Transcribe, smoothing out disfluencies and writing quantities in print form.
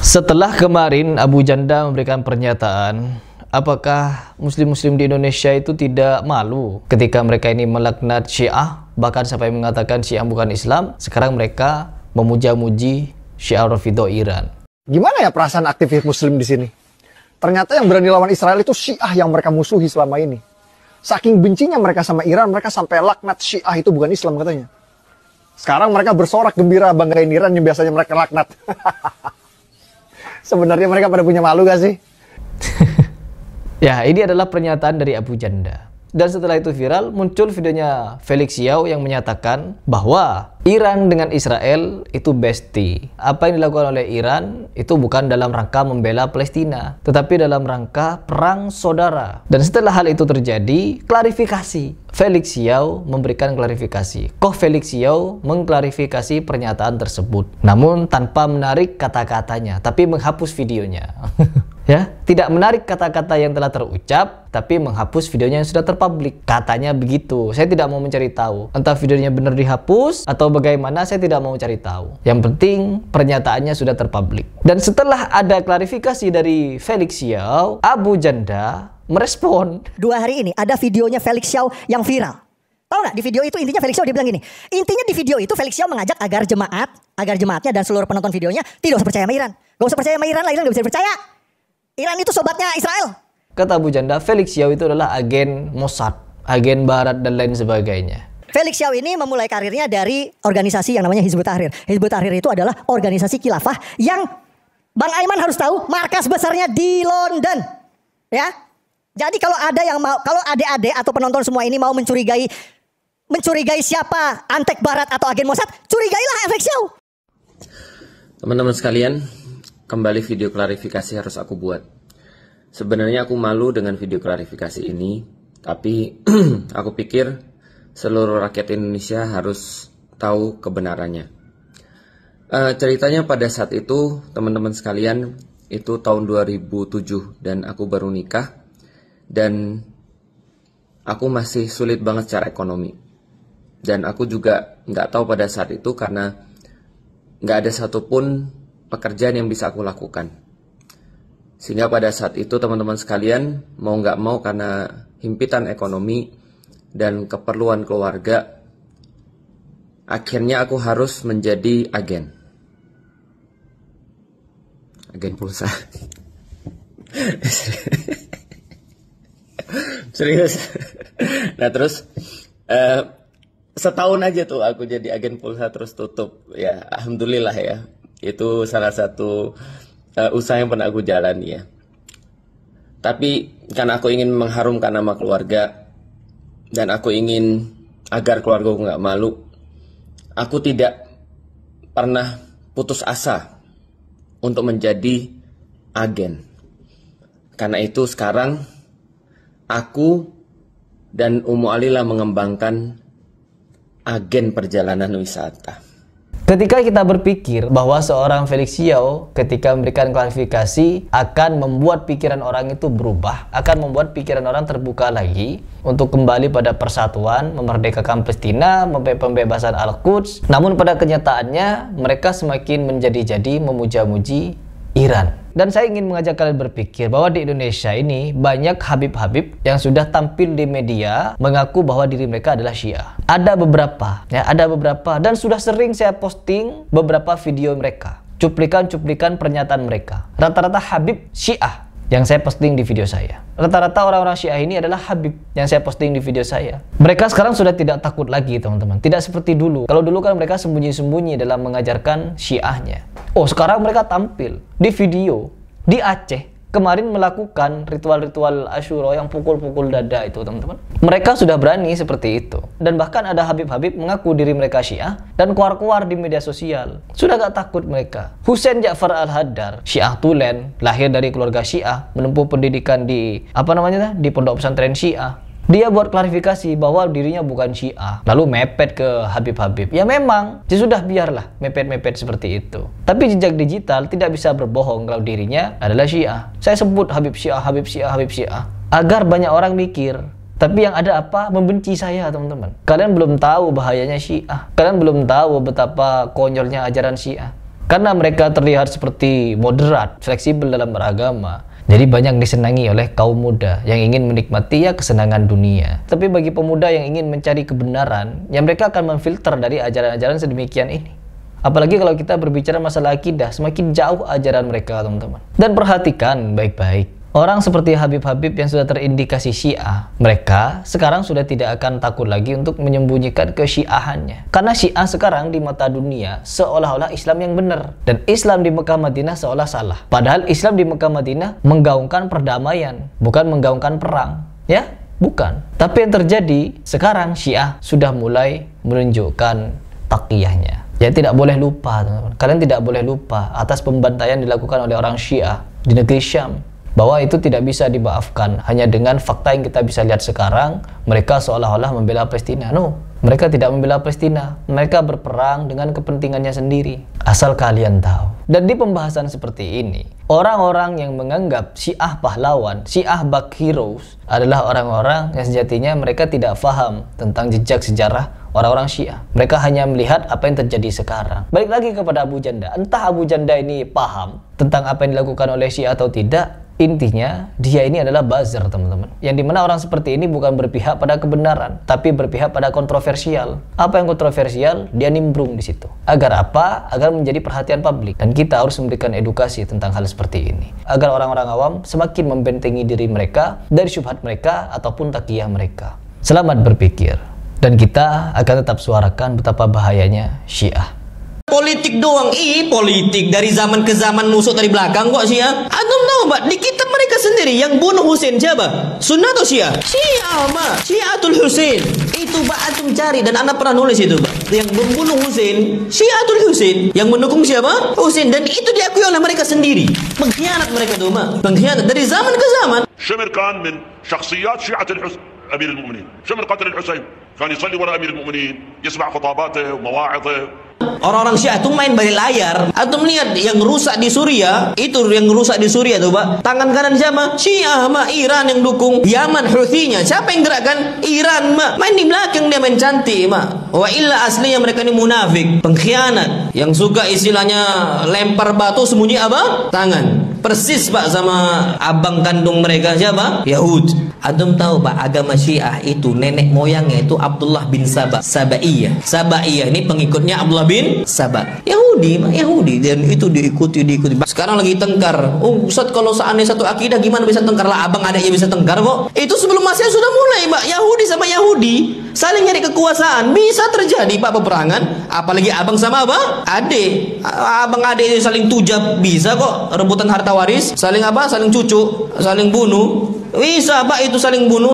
Setelah kemarin Abu Janda memberikan pernyataan, apakah muslim-muslim di Indonesia itu tidak malu ketika mereka ini melaknat Syiah, bahkan sampai mengatakan Syiah bukan Islam? Sekarang mereka memuja-muji Syiah Rafidhah Iran. Gimana ya perasaan aktivis muslim di sini? Ternyata yang berani lawan Israel itu Syiah yang mereka musuhi selama ini. Saking bencinya mereka sama Iran, mereka sampai laknat Syiah itu bukan Islam katanya. Sekarang mereka bersorak gembira banggain Iran yang biasanya mereka laknat. Sebenarnya mereka pada punya malu gak sih? Ya, ini adalah pernyataan dari Abu Janda. Dan setelah itu viral, muncul videonya Felix Yao yang menyatakan bahwa Iran dengan Israel itu bestie. Apa yang dilakukan oleh Iran itu bukan dalam rangka membela Palestina, tetapi dalam rangka perang saudara. Dan setelah hal itu terjadi, klarifikasi. Felix Yao memberikan klarifikasi. Felix Yao mengklarifikasi pernyataan tersebut, namun tanpa menarik kata-katanya, tapi menghapus videonya. Ya, tidak menarik kata-kata yang telah terucap, tapi menghapus videonya yang sudah terpublik. Katanya begitu. Saya tidak mau mencari tahu. Entah videonya benar dihapus atau bagaimana, saya tidak mau cari tahu. Yang penting pernyataannya sudah terpublik. Dan setelah ada klarifikasi dari Felix Yao, Abu Janda merespon. 2 hari ini ada videonya Felix Yao yang viral. Tahu nggak, di video itu intinya Felix Yao dia bilang gini. Intinya di video itu Felix Yao mengajak agar jemaatnya dan seluruh penonton videonya tidak usah percaya sama Iran. Gak usah percaya sama Iran lah, Iran gak bisa percaya. Iran itu sobatnya Israel. Kata Abu Janda, Felix Yao itu adalah agen Mossad, agen Barat dan lain sebagainya. Felix Yao ini memulai karirnya dari organisasi yang namanya Hizbut Tahrir. Hizbut Tahrir itu adalah organisasi khilafah yang Bang Aiman harus tahu markas besarnya di London. Ya. Jadi kalau ada yang mau, kalau adik-adik atau penonton semua ini mau mencurigai siapa antek Barat atau agen Mossad, curigailah Felix Yao. Teman-teman sekalian, kembali video klarifikasi harus aku buat. Sebenarnya aku malu dengan video klarifikasi ini, tapi aku pikir seluruh rakyat Indonesia harus tahu kebenarannya. Ceritanya pada saat itu, teman-teman sekalian, itu tahun 2007 dan aku baru nikah dan aku masih sulit banget secara ekonomi. Dan aku juga nggak tahu pada saat itu karena nggak ada satupun pekerjaan yang bisa aku lakukan. Sehingga pada saat itu teman-teman sekalian, mau nggak mau karena himpitan ekonomi dan keperluan keluarga, akhirnya aku harus menjadi agen pulsa. Serius. Nah terus setahun aja tuh aku jadi agen pulsa terus tutup. Ya alhamdulillah ya. Itu salah satu usaha yang pernah aku jalani ya. Tapi karena aku ingin mengharumkan nama keluarga dan aku ingin agar keluarga aku nggak malu, aku tidak pernah putus asa untuk menjadi agen. Karena itu sekarang aku dan Ummu Alila mengembangkan agen perjalanan wisata. Ketika kita berpikir bahwa seorang Felix Yao ketika memberikan klarifikasi akan membuat pikiran orang itu berubah, akan membuat pikiran orang terbuka lagi untuk kembali pada persatuan, memerdekakan Palestina, pembebasan Al-Quds. Namun pada kenyataannya mereka semakin menjadi-jadi memuja-muji Iran. Dan saya ingin mengajak kalian berpikir bahwa di Indonesia ini banyak Habib-Habib yang sudah tampil di media mengaku bahwa diri mereka adalah Syiah. Ada beberapa dan sudah sering saya posting beberapa video mereka, cuplikan-cuplikan pernyataan mereka. Rata-rata Habib Syiah yang saya posting di video saya. Rata-rata orang-orang Syiah ini adalah Habib yang saya posting di video saya. Mereka sekarang sudah tidak takut lagi teman-teman. Tidak seperti dulu. Kalau dulu kan mereka sembunyi-sembunyi dalam mengajarkan Syiahnya. Oh sekarang mereka tampil di video di Aceh. Kemarin melakukan ritual-ritual Asyura yang pukul-pukul dada itu teman-teman. Mereka sudah berani seperti itu. Dan bahkan ada Habib-Habib mengaku diri mereka Syiah dan keluar-keluar di media sosial. Sudah gak takut mereka. Husain Ja'far Al-Haddar, Syiah Tulen, lahir dari keluarga Syiah, menempuh pendidikan di di pondok pesantren Syiah. Dia buat klarifikasi bahwa dirinya bukan Syiah, lalu mepet ke Habib-Habib. Ya memang, ya sudah biarlah mepet-mepet seperti itu. Tapi jejak digital tidak bisa berbohong kalau dirinya adalah Syiah. Saya sebut Habib Syiah, Habib Syiah, Habib Syiah, agar banyak orang mikir. Tapi yang ada apa? Membenci saya teman-teman. Kalian belum tahu bahayanya Syiah. Kalian belum tahu betapa konyolnya ajaran Syiah. Karena mereka terlihat seperti moderat, fleksibel dalam beragama, jadi banyak disenangi oleh kaum muda yang ingin menikmati kesenangan dunia. Tapi bagi pemuda yang ingin mencari kebenaran, mereka akan memfilter dari ajaran-ajaran sedemikian ini. Apalagi kalau kita berbicara masalah akidah, semakin jauh ajaran mereka, teman-teman. Dan perhatikan baik-baik, orang seperti Habib-Habib yang sudah terindikasi Syiah, mereka sekarang sudah tidak akan takut lagi untuk menyembunyikan kesyiahannya. Karena Syiah sekarang di mata dunia seolah-olah Islam yang benar, dan Islam di Mekah Madinah seolah salah. Padahal Islam di Mekah Madinah menggaungkan perdamaian, bukan menggaungkan perang. Ya, bukan. Tapi yang terjadi sekarang, Syiah sudah mulai menunjukkan taqiyahnya. Ya, tidak boleh lupa, teman-teman. Kalian tidak boleh lupa atas pembantaian dilakukan oleh orang Syiah di negeri Syam, bahwa itu tidak bisa dimaafkan hanya dengan fakta yang kita bisa lihat sekarang. Mereka seolah-olah membela Palestina. No, mereka tidak membela Palestina. Mereka berperang dengan kepentingannya sendiri. Asal kalian tahu. Dan di pembahasan seperti ini, orang-orang yang menganggap Syiah pahlawan, Syiah bug heroes, adalah orang-orang yang sejatinya mereka tidak paham tentang jejak sejarah orang-orang Syiah. Mereka hanya melihat apa yang terjadi sekarang. Balik lagi kepada Abu Janda. Entah Abu Janda ini paham tentang apa yang dilakukan oleh Syiah atau tidak, intinya dia ini adalah buzzer, teman-teman. Yang dimana orang seperti ini bukan berpihak pada kebenaran, tapi berpihak pada kontroversial. Apa yang kontroversial, dia nimbrung di situ. Agar apa? Agar menjadi perhatian publik. Dan kita harus memberikan edukasi tentang hal seperti ini, agar orang-orang awam semakin membentengi diri mereka dari syubhat mereka ataupun takiyah mereka. Selamat berpikir. Dan kita akan tetap suarakan betapa bahayanya Syiah. Politik doang, politik dari zaman ke zaman nusuk dari belakang kok Syiah. Antum tahu Pak, di kitab mereka sendiri yang bunuh Husain siapa? Sunnah atau Syiah? Syiah Pak, Syiatul Husain. Itu Pak antum cari, dan Anda pernah nulis itu Pak. Yang membunuh Husain, Syiatul Husain. Yang mendukung siapa? Husain. Dan itu diakui oleh mereka sendiri. Pengkhianat mereka tuh Pak, pengkhianat dari zaman ke zaman. شمر كان من شخصيات شيعة أمير المؤمنين. شمر قتل الحسين كان يصلي وراء أمير المؤمنين، يسمع خطاباته ومواعظه. Orang-orang Syiah itu main balik layar. Atau melihat yang rusak di Suriah, itu yang rusak di Suriah tuh Pak. Tangan kanan siapa? Syiah Pak, Iran yang dukung. Yaman Houthi-nya siapa yang gerakkan? Iran Pak. Main di belakang, dia main cantik Pak. Wa illa aslinya mereka ini munafik, pengkhianat, yang suka istilahnya lempar batu sembunyi apa? Tangan. Persis Pak sama abang kandung mereka siapa? Yahud. Antum tahu Pak, agama Syiah itu nenek moyangnya itu Abdullah bin Saba, Sabaiyah. Sabaiyah ini pengikutnya Abdullah bin Saba. Yahudi Pak, Yahudi, dan itu diikuti. Sekarang lagi tengkar. Oh Ustaz, kalau seandainya satu akidah gimana bisa tengkar? Lah abang adiknya bisa tengkar kok. Itu sebelum Masehi sudah mulai Pak. Yahudi sama Yahudi saling nyari kekuasaan. Bisa terjadi Pak peperangan. Apalagi abang sama apa? Adik. Abang adik ini saling tujab, bisa kok rebutan harta waris. Saling apa? Saling cucu, saling bunuh. Bisa Pak itu saling bunuh.